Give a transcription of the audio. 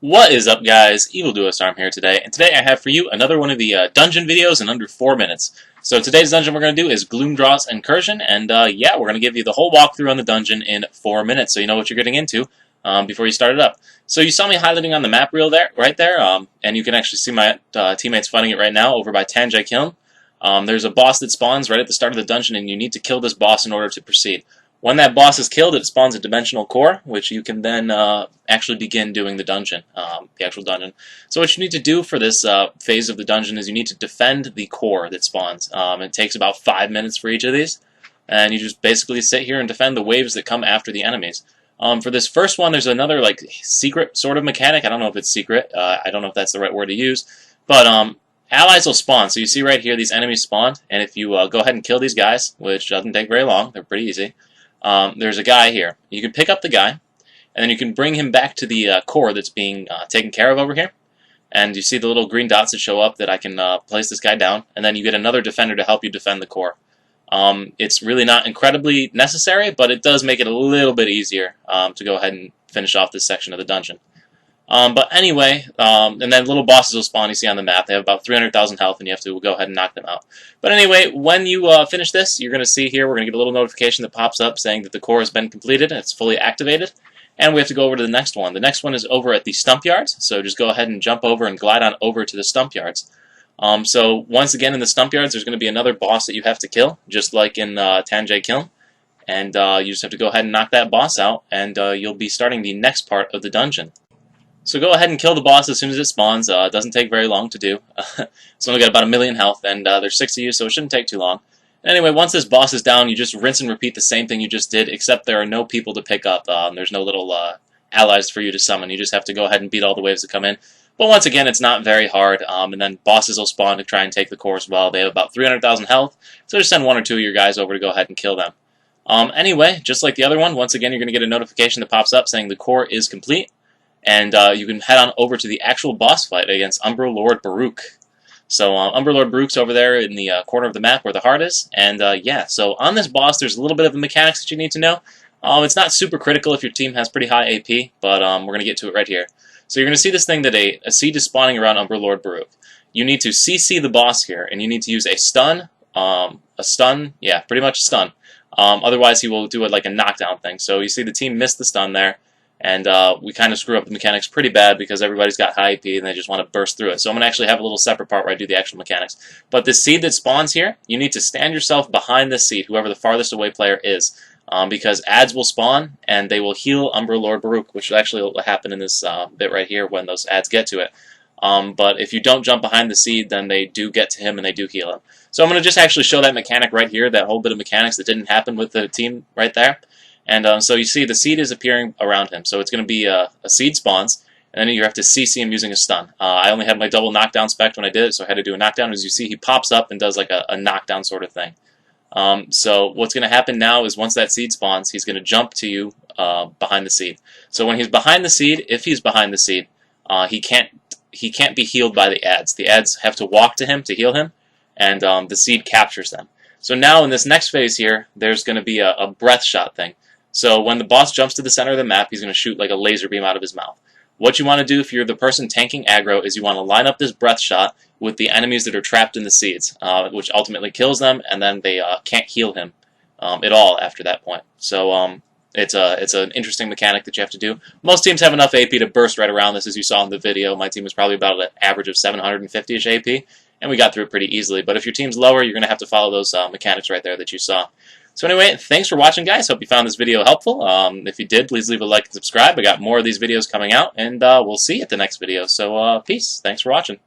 What is up, guys? Arm here today, and today I have for you another one of the dungeon videos in under 4 minutes. So today's dungeon we're going to do is Gloomdross Incursion, and yeah, we're going to give you the whole walkthrough on the dungeon in 4 minutes, so you know what you're getting into before you start it up. So you saw me highlighting on the map reel there, right there, and you can actually see my teammates fighting it right now over by Tanjai Kiln. There's a boss that spawns right at the start of the dungeon, and you need to kill this boss in order to proceed. When that boss is killed, it spawns a dimensional core, which you can then actually begin doing the dungeon, the actual dungeon. So what you need to do for this phase of the dungeon is you need to defend the core that spawns. It takes about 5 minutes for each of these, and you just basically sit here and defend the waves that come after the enemies. For this first one, there's another like secret sort of mechanic. I don't know if it's secret. I don't know if that's the right word to use, but allies will spawn. So you see right here, these enemies spawn, and if you go ahead and kill these guys, which doesn't take very long, they're pretty easy. There's a guy here. You can pick up the guy, and then you can bring him back to the core that's being taken care of over here. And you see the little green dots that show up that I can place this guy down, and then you get another defender to help you defend the core. It's really not incredibly necessary, but it does make it a little bit easier to go ahead and finish off this section of the dungeon. But anyway, and then little bosses will spawn, you see on the map. They have about 300,000 health, and you have to go ahead and knock them out. But anyway, when you finish this, you're going to see here, we're going to get a little notification that pops up saying that the core has been completed, and it's fully activated. And we have to go over to the next one. The next one is over at the stump yards, so just go ahead and jump over and glide on over to the stump yards. So once again in the stump yards, there's going to be another boss that you have to kill, just like in Tanjai Kiln. And you just have to go ahead and knock that boss out, and you'll be starting the next part of the dungeon. So go ahead and kill the boss as soon as it spawns. It doesn't take very long to do. It's only got about 1 million health, and there's 6 of you, so it shouldn't take too long. Anyway, once this boss is down, you just rinse and repeat the same thing you just did, except there are no people to pick up. There's no little allies for you to summon. You just have to go ahead and beat all the waves that come in. But once again, it's not very hard, and then bosses will spawn to try and take the core as well. They have about 300,000 health, so just send 1 or 2 of your guys over to go ahead and kill them. Anyway, just like the other one, once again, you're going to get a notification that pops up saying the core is complete. And you can head on over to the actual boss fight against Umbra Lord Baruch. So Umbra Lord Baruch's over there in the corner of the map where the heart is. And yeah, so on this boss, there's a little bit of the mechanics that you need to know. It's not super critical if your team has pretty high AP, but we're going to get to it right here. So you're going to see this thing that a seed is spawning around Umbra Lord Baruch. You need to CC the boss here, and you need to use a stun, yeah, pretty much a stun. Otherwise, he will do it like a knockdown thing. So you see the team missed the stun there. And we kind of screw up the mechanics pretty bad because everybody's got high AP and they just want to burst through it. So I'm going to actually have a little separate part where I do the actual mechanics. But this seed that spawns here, you need to stand yourself behind this seed, whoever the farthest away player is. Because ads will spawn and they will heal Umbra Lord Baruch, which actually will happen in this bit right here when those ads get to it. But if you don't jump behind the seed, then they do get to him and they do heal him. So I'm going to just actually show that mechanic right here, that whole bit of mechanics that didn't happen with the team right there. And so you see the seed is appearing around him. So it's going to be a seed spawns, and then you have to CC him using a stun. I only had my double knockdown spec when I did it, so I had to do a knockdown. As you see, he pops up and does like a knockdown sort of thing. So what's going to happen now is once that seed spawns, he's going to jump to you behind the seed. So when he's behind the seed, if he's behind the seed, he can't be healed by the ads. The ads have to walk to him to heal him, and the seed captures them. So now in this next phase here, there's going to be a breath shot thing. So when the boss jumps to the center of the map, he's going to shoot like a laser beam out of his mouth. What you want to do if you're the person tanking aggro is you want to line up this breath shot with the enemies that are trapped in the seeds, which ultimately kills them, and then they can't heal him at all after that point. So it's an interesting mechanic that you have to do. Most teams have enough AP to burst right around this, as you saw in the video. My team was probably about an average of 750-ish AP, and we got through it pretty easily. But if your team's lower, you're going to have to follow those mechanics right there that you saw. So anyway, thanks for watching, guys. Hope you found this video helpful. If you did, please leave a like and subscribe. I got more of these videos coming out, and we'll see you at the next video. So peace. Thanks for watching.